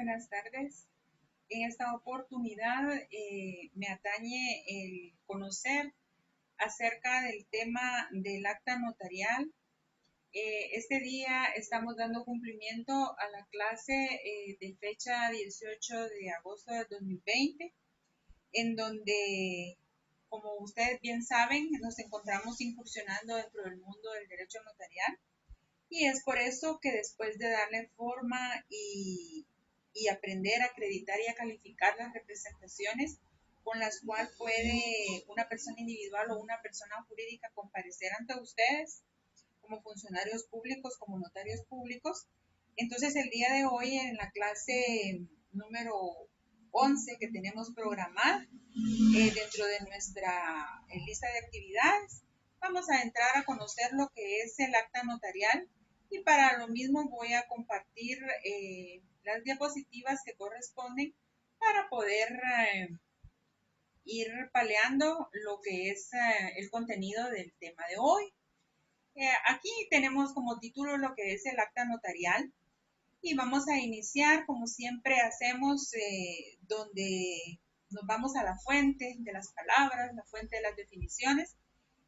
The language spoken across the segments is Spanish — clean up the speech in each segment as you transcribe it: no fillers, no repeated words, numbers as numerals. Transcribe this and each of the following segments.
Buenas tardes. En esta oportunidad me atañe el conocer acerca del tema del acta notarial. Este día estamos dando cumplimiento a la clase de fecha 18 de agosto de 2020, en donde, como ustedes bien saben, nos encontramos incursionando dentro del mundo del derecho notarial. Y es por eso que después de darle forma y aprender a acreditar y a calificar las representaciones con las cuales puede una persona individual o una persona jurídica comparecer ante ustedes como funcionarios públicos, como notarios públicos, entonces el día de hoy en la clase número 11 que tenemos programada dentro de nuestra lista de actividades, vamos a entrar a conocer lo que es el acta notarial y para lo mismo voy a compartir las diapositivas que corresponden para poder ir paleando lo que es el contenido del tema de hoy. Aquí tenemos como título lo que es el acta notarial y vamos a iniciar como siempre hacemos, donde nos vamos a la fuente de las palabras, la fuente de las definiciones,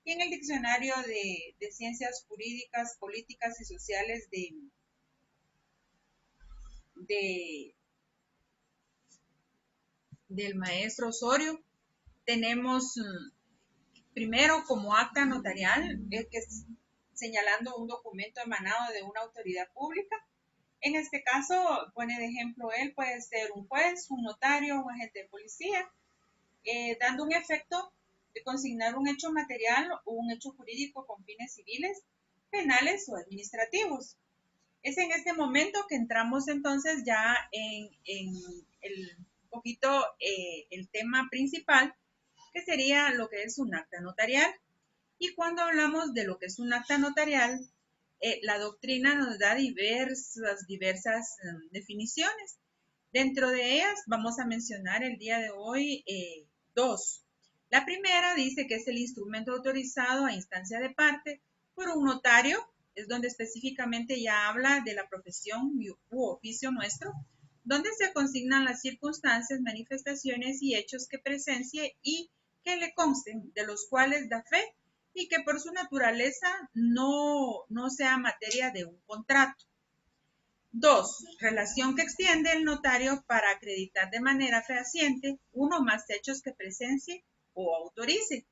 y en el diccionario de ciencias jurídicas, políticas y sociales de, del maestro Osorio, tenemos primero como acta notarial, que es señalando un documento emanado de una autoridad pública. En este caso, pone de ejemplo él, puede ser un juez, un notario, un agente de policía, dando un efecto de consignar un hecho material o un hecho jurídico con fines civiles, penales o administrativos. Es en este momento que entramos entonces ya en el poquito el tema principal, que sería lo que es un acta notarial. Y cuando hablamos de lo que es un acta notarial, la doctrina nos da diversas definiciones. Dentro de ellas vamos a mencionar el día de hoy dos. La primera dice que es el instrumento autorizado a instancia de parte por un notario, es donde específicamente ya habla de la profesión u oficio nuestro, donde se consignan las circunstancias, manifestaciones y hechos que presencie y que le consten, de los cuales da fe y que por su naturaleza no sea materia de un contrato. Dos, relación que extiende el notario para acreditar de manera fehaciente uno o más hechos que presencie o autorice.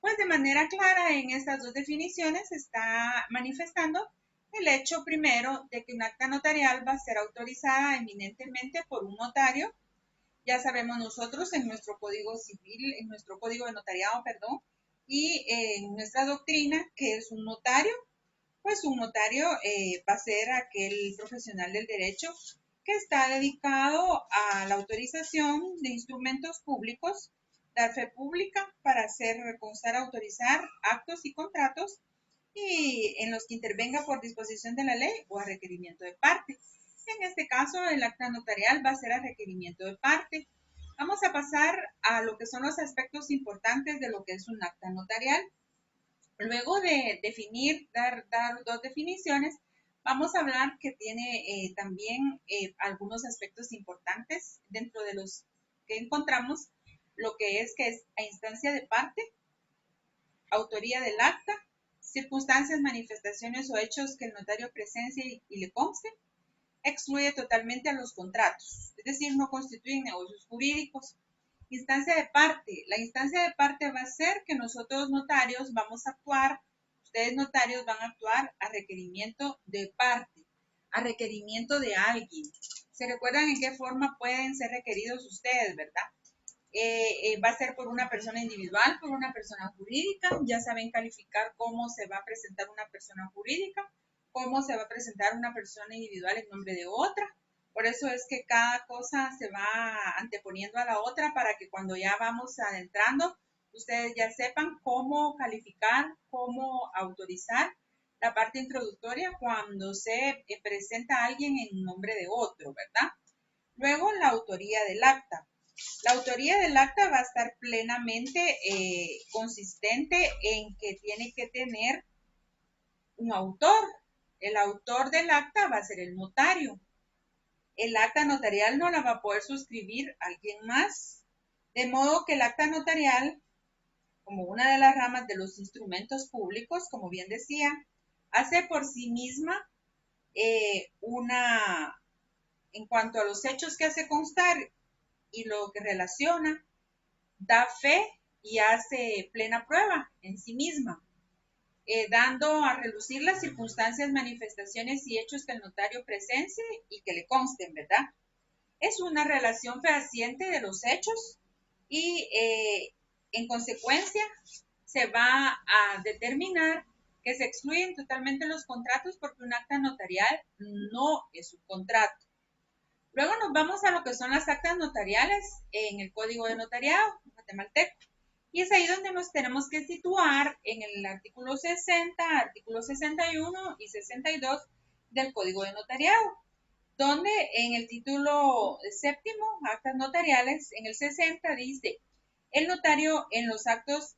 Pues de manera clara en estas dos definiciones se está manifestando el hecho primero de que un acta notarial va a ser autorizada eminentemente por un notario. Ya sabemos nosotros en nuestro código civil, en nuestro código de notariado, perdón, y en nuestra doctrina que es un notario, pues un notario va a ser aquel profesional del derecho que está dedicado a la autorización de instrumentos públicos, dar fe pública para hacer constar, autorizar actos y contratos y en los que intervenga por disposición de la ley o a requerimiento de parte. En este caso, el acta notarial va a ser a requerimiento de parte. Vamos a pasar a lo que son los aspectos importantes de lo que es un acta notarial. Luego de definir, dar dos definiciones, vamos a hablar que tiene también algunos aspectos importantes dentro de los que encontramos, lo que es a instancia de parte, autoría del acta, circunstancias, manifestaciones o hechos que el notario presencie y le conste, excluye totalmente a los contratos, es decir, no constituyen negocios jurídicos. Instancia de parte. La instancia de parte va a ser que nosotros notarios vamos a actuar, ustedes notarios van a actuar a requerimiento de parte, a requerimiento de alguien. ¿Se recuerdan en qué forma pueden ser requeridos ustedes, verdad? Va a ser por una persona individual, por una persona jurídica. Ya saben calificar cómo se va a presentar una persona jurídica, cómo se va a presentar una persona individual en nombre de otra. Por eso es que cada cosa se va anteponiendo a la otra para que cuando ya vamos adentrando, ustedes ya sepan cómo calificar, cómo autorizar la parte introductoria cuando se presenta a alguien en nombre de otro, ¿verdad? Luego, la autoría del acta. La autoría del acta va a estar plenamente consistente en que tiene que tener un autor. El autor del acta va a ser el notario. el acta notarial no la va a poder suscribir alguien más. De modo que el acta notarial, como una de las ramas de los instrumentos públicos, como bien decía, hace por sí misma en cuanto a los hechos que hace constar y lo que relaciona, da fe y hace plena prueba en sí misma, dando a relucir las circunstancias, manifestaciones y hechos que el notario presencie y que le consten, ¿verdad? Es una relación fehaciente de los hechos y en consecuencia se va a determinar que se excluyen totalmente los contratos porque un acta notarial no es un contrato. Luego nos vamos a lo que son las actas notariales en el Código de Notariado guatemalteco. Y es ahí donde nos tenemos que situar en el artículo 60, artículo 61 y 62 del Código de Notariado, donde en el título séptimo, actas notariales, en el 60 dice, el notario en los actos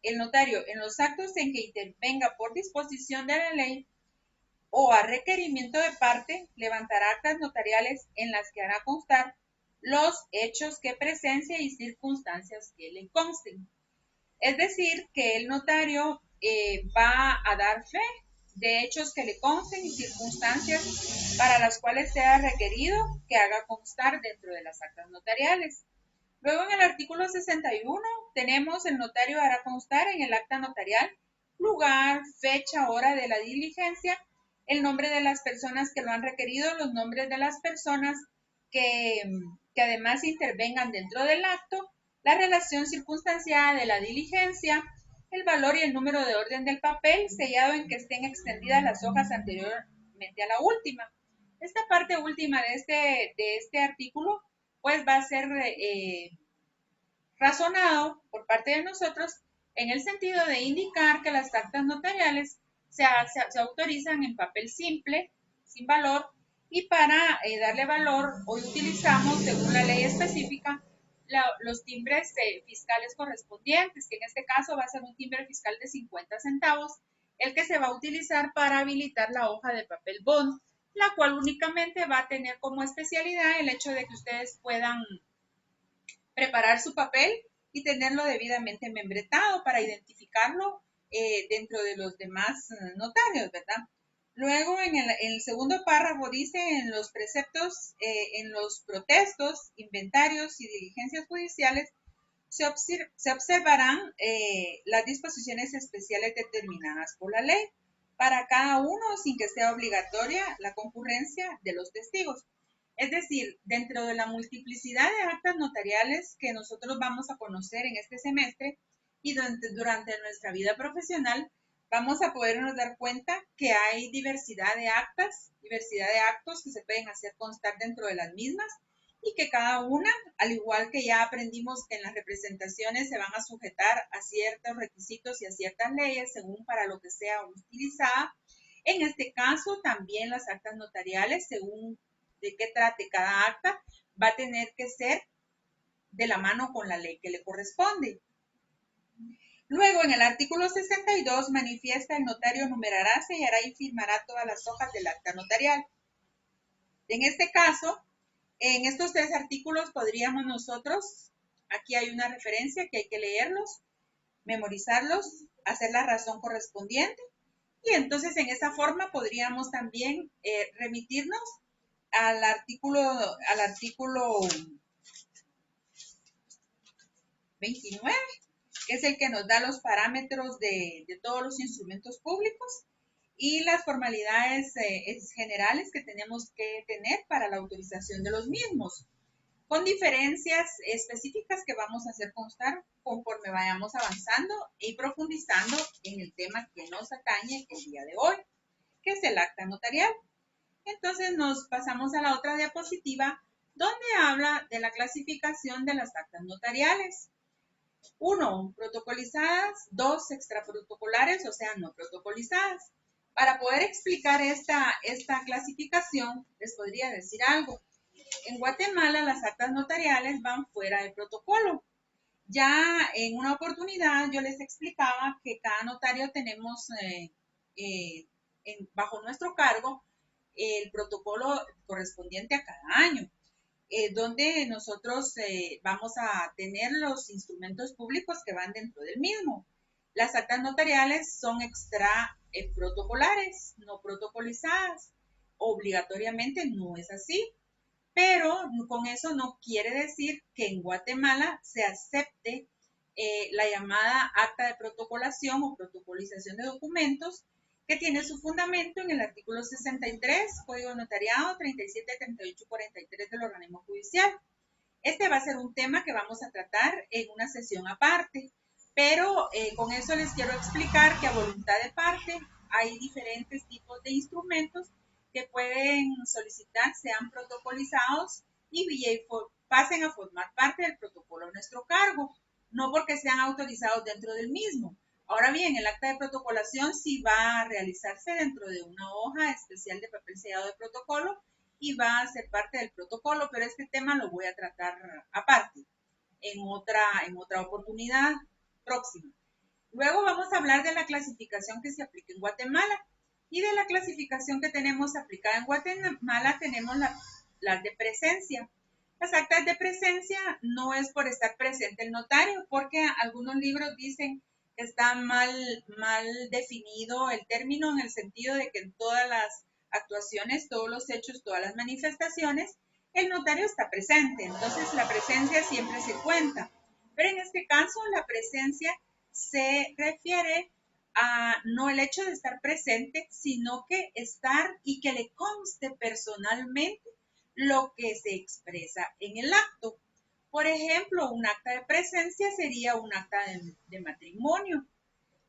en que intervenga por disposición de la ley o a requerimiento de parte, levantará actas notariales en las que hará constar los hechos que presencia y circunstancias que le consten. Es decir, que el notario va a dar fe de hechos que le consten y circunstancias para las cuales sea requerido que haga constar dentro de las actas notariales. Luego en el artículo 61 tenemos el notario hará constar en el acta notarial lugar, fecha, hora de la diligencia, el nombre de las personas que lo han requerido, los nombres de las personas que además intervengan dentro del acto, la relación circunstanciada de la diligencia, el valor y el número de orden del papel sellado en que estén extendidas las hojas anteriormente a la última. Esta parte última de este artículo pues va a ser razonado por parte de nosotros en el sentido de indicar que las actas notariales se autorizan en papel simple, sin valor, y para darle valor hoy utilizamos, según la ley específica, los timbres fiscales correspondientes, que en este caso va a ser un timbre fiscal de 50 centavos, el que se va a utilizar para habilitar la hoja de papel bond, la cual únicamente va a tener como especialidad el hecho de que ustedes puedan preparar su papel y tenerlo debidamente membretado para identificarlo dentro de los demás notarios, ¿verdad? Luego, en el segundo párrafo dice, en los preceptos, en los protestos, inventarios y diligencias judiciales, se observarán las disposiciones especiales determinadas por la ley para cada uno sin que sea obligatoria la concurrencia de los testigos. Es decir, dentro de la multiplicidad de actas notariales que nosotros vamos a conocer en este semestre y durante nuestra vida profesional, vamos a podernos dar cuenta que hay diversidad de actas, diversidad de actos que se pueden hacer constar dentro de las mismas y que cada una, al igual que ya aprendimos que en las representaciones se van a sujetar a ciertos requisitos y a ciertas leyes según para lo que sea utilizada, en este caso también las actas notariales, según de qué trate cada acta, va a tener que ser de la mano con la ley que le corresponde. Luego, en el artículo 62, manifiesta el notario numerará, sellará y firmará todas las hojas del acta notarial. En este caso, en estos tres artículos podríamos nosotros, aquí hay una referencia que hay que leerlos, memorizarlos, hacer la razón correspondiente y entonces en esa forma podríamos también remitirnos al artículo 29, que es el que nos da los parámetros de todos los instrumentos públicos y las formalidades generales que tenemos que tener para la autorización de los mismos, con diferencias específicas que vamos a hacer constar conforme vayamos avanzando y profundizando en el tema que nos atañe el día de hoy, que es el acta notarial. Entonces nos pasamos a la otra diapositiva donde habla de la clasificación de las actas notariales. 1, protocolizadas, 2, extraprotocolares, o sea, no protocolizadas. Para poder explicar esta clasificación, les podría decir algo. En Guatemala, las actas notariales van fuera de protocolo. Ya en una oportunidad yo les explicaba que cada notario tenemos bajo nuestro cargo el protocolo correspondiente a cada año, donde nosotros vamos a tener los instrumentos públicos que van dentro del mismo. Las actas notariales son extra protocolares, no protocolizadas. Obligatoriamente no es así, pero con eso no quiere decir que en Guatemala se acepte la llamada acta de protocolación o protocolización de documentos, que tiene su fundamento en el artículo 63, Código Notariado 37, 38, 43 del organismo judicial. Este va a ser un tema que vamos a tratar en una sesión aparte, pero con eso les quiero explicar que a voluntad de parte hay diferentes tipos de instrumentos que pueden solicitar sean protocolizados y pasen a formar parte del protocolo a nuestro cargo, no porque sean autorizados dentro del mismo. Ahora bien, el acta de protocolación sí va a realizarse dentro de una hoja especial de papel sellado de protocolo y va a ser parte del protocolo, pero este tema lo voy a tratar aparte, en otra oportunidad próxima. Luego vamos a hablar de la clasificación que se aplica en Guatemala. Y de la clasificación que tenemos aplicada en Guatemala tenemos las de presencia. Las actas de presencia no es por estar presente el notario, porque algunos libros dicen que está mal definido el término, en el sentido de que en todas las actuaciones, todos los hechos, todas las manifestaciones, el notario está presente. Entonces la presencia siempre se cuenta. Pero en este caso la presencia se refiere a no el hecho de estar presente, sino que estar y que le conste personalmente lo que se expresa en el acto. Por ejemplo, un acta de presencia sería un acta de matrimonio,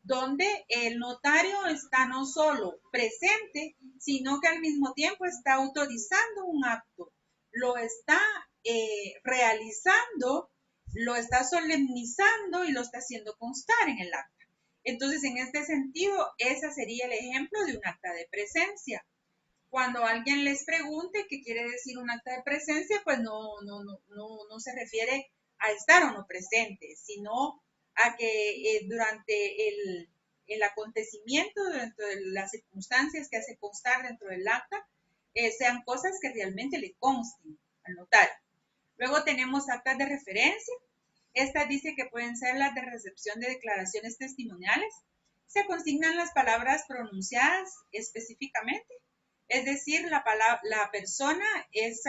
donde el notario está no solo presente, sino que al mismo tiempo está autorizando un acto, lo está realizando, lo está solemnizando y lo está haciendo constar en el acta. Entonces, en este sentido, ese sería el ejemplo de un acta de presencia. Cuando alguien les pregunte qué quiere decir un acta de presencia, pues no se refiere a estar o no presente, sino a que durante el acontecimiento, dentro de las circunstancias que hace constar dentro del acta, sean cosas que realmente le consten al notario. Luego tenemos actas de referencia. Estas dice que pueden ser las de recepción de declaraciones testimoniales. Se consignan las palabras pronunciadas específicamente, es decir, la persona es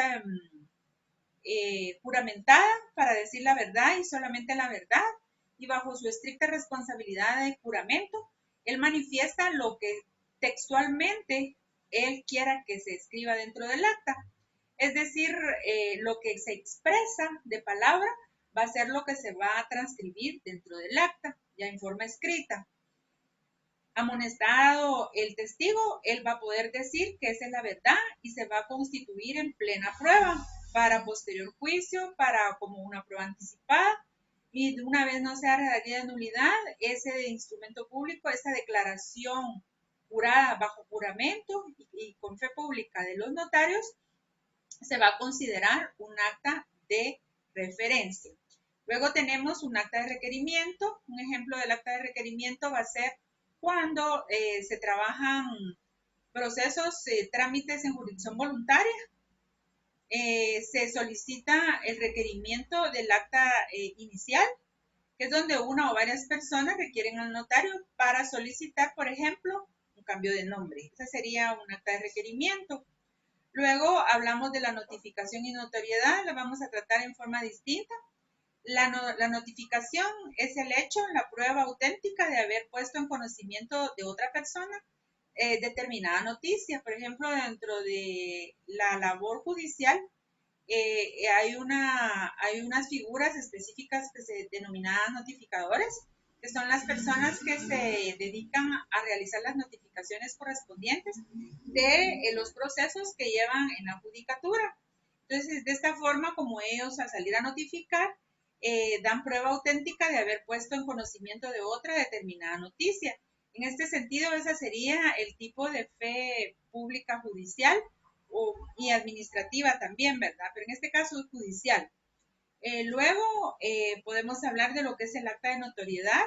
juramentada para decir la verdad y solamente la verdad, y bajo su estricta responsabilidad de juramento, él manifiesta lo que textualmente él quiera que se escriba dentro del acta. Es decir, lo que se expresa de palabra va a ser lo que se va a transcribir dentro del acta, ya en forma escrita. Amonestado el testigo, él va a poder decir que esa es la verdad y se va a constituir en plena prueba para posterior juicio, para como una prueba anticipada, y de una vez no sea redactada de nulidad, ese instrumento público, esa declaración jurada bajo juramento y con fe pública de los notarios, se va a considerar un acta de referencia. Luego tenemos un acta de requerimiento. Un ejemplo del acta de requerimiento va a ser cuando se trabajan procesos, trámites en jurisdicción voluntaria. Se solicita el requerimiento del acta inicial, que es donde una o varias personas requieren al notario para solicitar, por ejemplo, un cambio de nombre. Ese sería un acta de requerimiento. Luego hablamos de la notificación y notoriedad, la vamos a tratar en forma distinta. La notificación es el hecho, la prueba auténtica de haber puesto en conocimiento de otra persona determinada noticia. Por ejemplo, dentro de la labor judicial hay unas figuras específicas que se denominan notificadores, que son las personas que se dedican a realizar las notificaciones correspondientes de los procesos que llevan en la judicatura. Entonces, de esta forma, como ellos al salir a notificar, dan prueba auténtica de haber puesto en conocimiento de otra determinada noticia. En este sentido, ese sería el tipo de fe pública judicial y administrativa también, ¿verdad? Pero en este caso es judicial. Luego podemos hablar de lo que es el acta de notoriedad,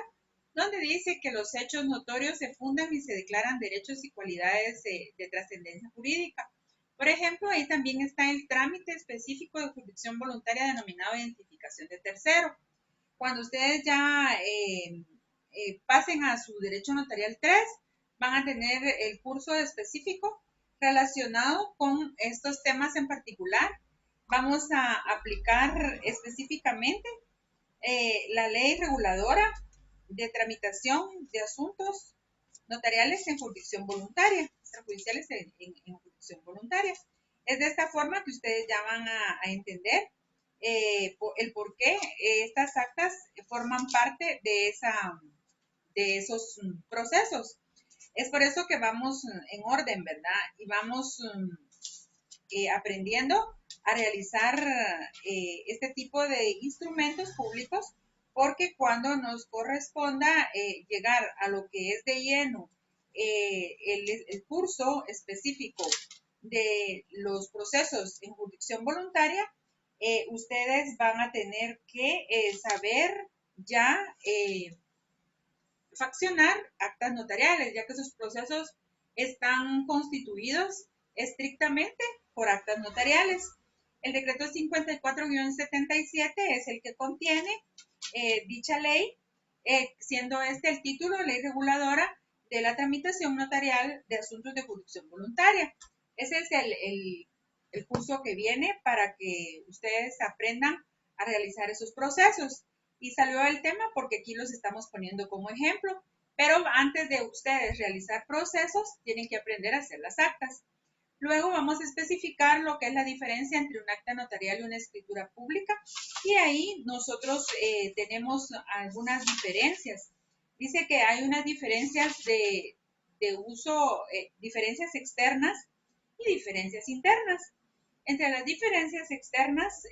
donde dice que los hechos notorios se fundan y se declaran derechos y cualidades de trascendencia jurídica. Por ejemplo, ahí también está el trámite específico de jurisdicción voluntaria denominado identificación de tercero. Cuando ustedes ya pasen a su derecho notarial 3, van a tener el curso específico relacionado con estos temas en particular. Vamos a aplicar específicamente la ley reguladora de tramitación de asuntos notariales en jurisdicción voluntaria, extrajudiciales en jurisdicción voluntaria. Es de esta forma que ustedes ya van a entender el por qué estas actas forman parte de esos procesos. Es por eso que vamos en orden, ¿verdad? Y vamos aprendiendo a realizar este tipo de instrumentos públicos, porque cuando nos corresponda llegar a lo que es de lleno el curso específico de los procesos en jurisdicción voluntaria, ustedes van a tener que saber ya faccionar actas notariales, ya que esos procesos están constituidos estrictamente por actas notariales. El decreto 54-77 es el que contiene dicha ley, siendo este el título, ley reguladora de la tramitación notarial de asuntos de jurisdicción voluntaria. Ese es el curso que viene para que ustedes aprendan a realizar esos procesos. Y salió el tema porque aquí los estamos poniendo como ejemplo, pero antes de ustedes realizar procesos, tienen que aprender a hacer las actas. Luego vamos a especificar lo que es la diferencia entre un acta notarial y una escritura pública, y ahí nosotros tenemos algunas diferencias. Dice que hay unas diferencias de uso, diferencias externas y diferencias internas. Entre las diferencias internas,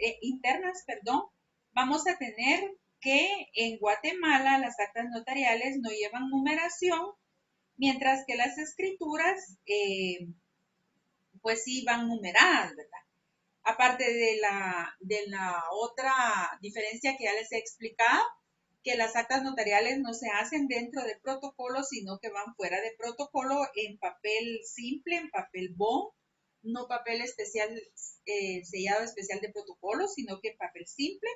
vamos a tener que en Guatemala las actas notariales no llevan numeración, mientras que las escrituras, pues sí van numeradas, ¿verdad? Aparte de la otra diferencia que ya les he explicado, que las actas notariales no se hacen dentro de protocolo, sino que van fuera de protocolo en papel simple, en papel bond, no papel especial, sellado especial de protocolo, sino que en papel simple.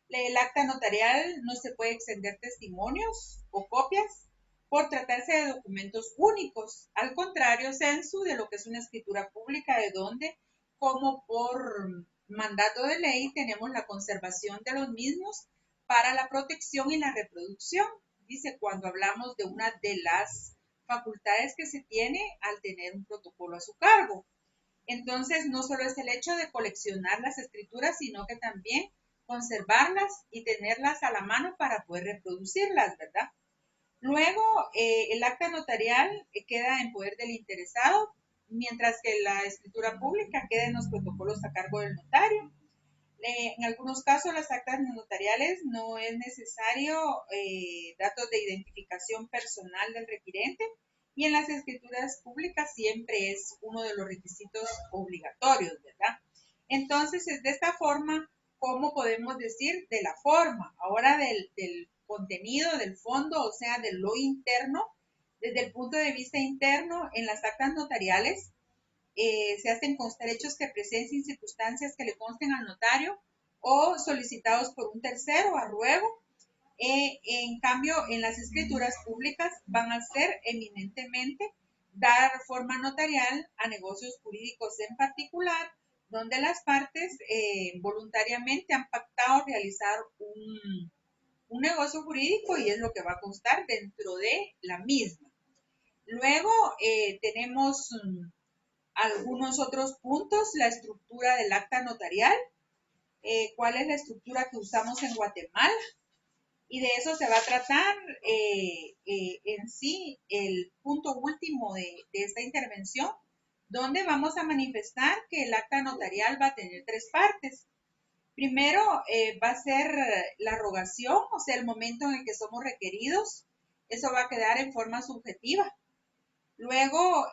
El acta notarial no se puede extender testimonios o copias por tratarse de documentos únicos. Al contrario, censo de lo que es una escritura pública, de donde, como por mandato de ley, tenemos la conservación de los mismos para la protección y la reproducción. Dice, cuando hablamos de una de las facultades que se tiene al tener un protocolo a su cargo. Entonces, no solo es el hecho de coleccionar las escrituras, sino que también conservarlas y tenerlas a la mano para poder reproducirlas, ¿verdad? Luego, el acta notarial queda en poder del interesado, mientras que la escritura pública queda en los protocolos a cargo del notario. En algunos casos, las actas notariales no es necesario datos de identificación personal del requirente, y en las escrituras públicas siempre es uno de los requisitos obligatorios, ¿verdad? Entonces, es de esta forma como podemos decir de la forma. Ahora del contenido, del fondo, o sea, de lo interno, desde el punto de vista interno, en las actas notariales se hacen constar hechos que presencien circunstancias que le consten al notario o solicitados por un tercero a ruego. En cambio, en las escrituras públicas van a ser eminentemente dar forma notarial a negocios jurídicos en particular, donde las partes voluntariamente han pactado realizar un negocio jurídico, y es lo que va a constar dentro de la misma. Luego tenemos algunos otros puntos, la estructura del acta notarial, cuál es la estructura que usamos en Guatemala, y de eso se va a tratar en sí el punto último de esta intervención, donde vamos a manifestar que el acta notarial va a tener tres partes. Primero va a ser la rogación, o sea, el momento en el que somos requeridos. Eso va a quedar en forma subjetiva. Luego,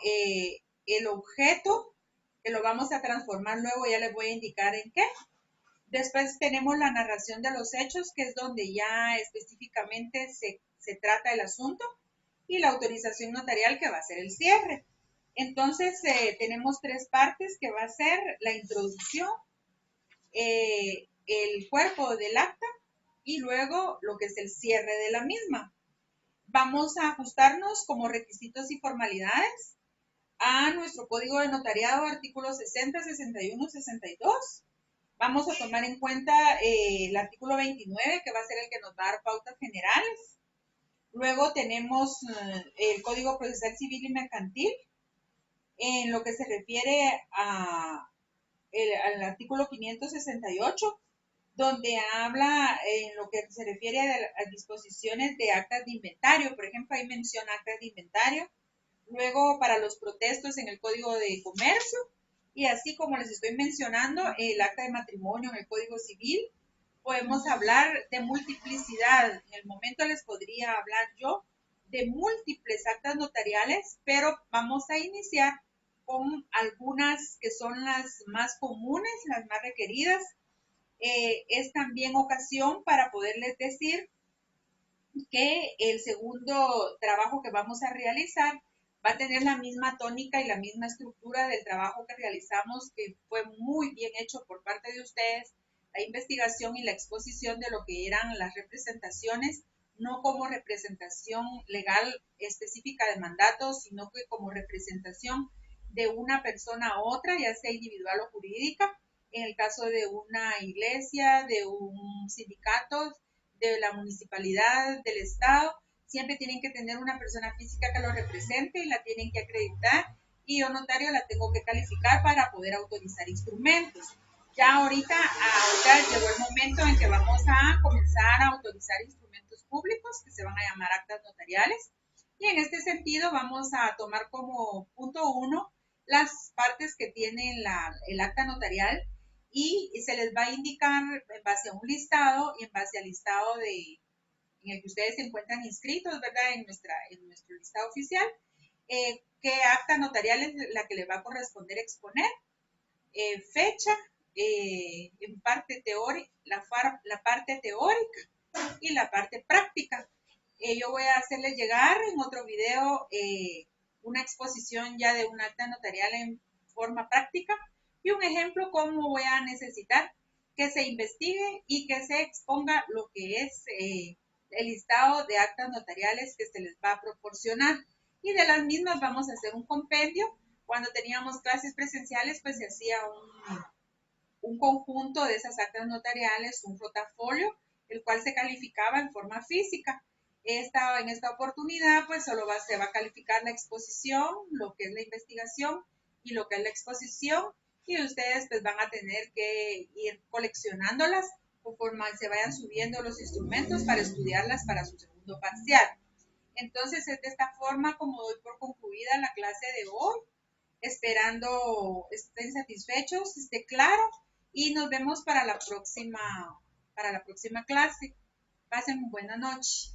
el objeto, que lo vamos a transformar luego, ya les voy a indicar en qué. Después tenemos la narración de los hechos, que es donde ya específicamente se trata el asunto, y la autorización notarial, que va a ser el cierre. Entonces, tenemos tres partes que va a ser la introducción, el cuerpo del acta y luego lo que es el cierre de la misma. Vamos a ajustarnos como requisitos y formalidades a nuestro código de notariado, artículos 60, 61, 62. Vamos a tomar en cuenta el artículo 29, que va a ser el que nos va a dar pautas generales. Luego tenemos el Código Procesal Civil y Mercantil, en lo que se refiere al artículo 568, donde habla en lo que se refiere a disposiciones de actas de inventario. Por ejemplo, ahí menciona actas de inventario. Luego, para los protestos en el Código de Comercio, y así como les estoy mencionando, el acta de matrimonio en el Código Civil. Podemos hablar de multiplicidad. En el momento les podría hablar yo de múltiples actas notariales, pero vamos a iniciar con algunas que son las más comunes, las más requeridas. Es también ocasión para poderles decir que el segundo trabajo que vamos a realizar va a tener la misma tónica y la misma estructura del trabajo que realizamos, que fue muy bien hecho por parte de ustedes, la investigación y la exposición de lo que eran las representaciones, no como representación legal específica de mandatos, sino que como representación de una persona a otra, ya sea individual o jurídica, en el caso de una iglesia, de un sindicato, de la municipalidad, del estado, siempre tienen que tener una persona física que lo represente y la tienen que acreditar, y yo notario la tengo que calificar para poder autorizar instrumentos. Ya ahorita llegó el momento en que vamos a comenzar a autorizar instrumentos públicos que se van a llamar actas notariales, y en este sentido vamos a tomar como punto 1 las partes que tiene el acta notarial, y se les va a indicar en base a un listado y en base al listado en el que ustedes se encuentran inscritos, ¿verdad? En nuestro listado oficial, qué acta notarial es la que le va a corresponder exponer, fecha, en parte teórica, la parte teórica y la parte práctica. Yo voy a hacerles llegar en otro video una exposición ya de un acta notarial en forma práctica y un ejemplo cómo voy a necesitar que se investigue y que se exponga lo que es el listado de actas notariales que se les va a proporcionar. Y de las mismas vamos a hacer un compendio. Cuando teníamos clases presenciales, pues se hacía un conjunto de esas actas notariales, un rotafolio, el cual se calificaba en forma física. En esta oportunidad, pues solo se va a calificar la exposición, lo que es la investigación y lo que es la exposición, y ustedes pues van a tener que ir coleccionándolas conforme se vayan subiendo los instrumentos para estudiarlas para su segundo parcial. Entonces es de esta forma como doy por concluida la clase de hoy, esperando estén satisfechos, esté claro, y nos vemos para la próxima clase. Pasen buena noche.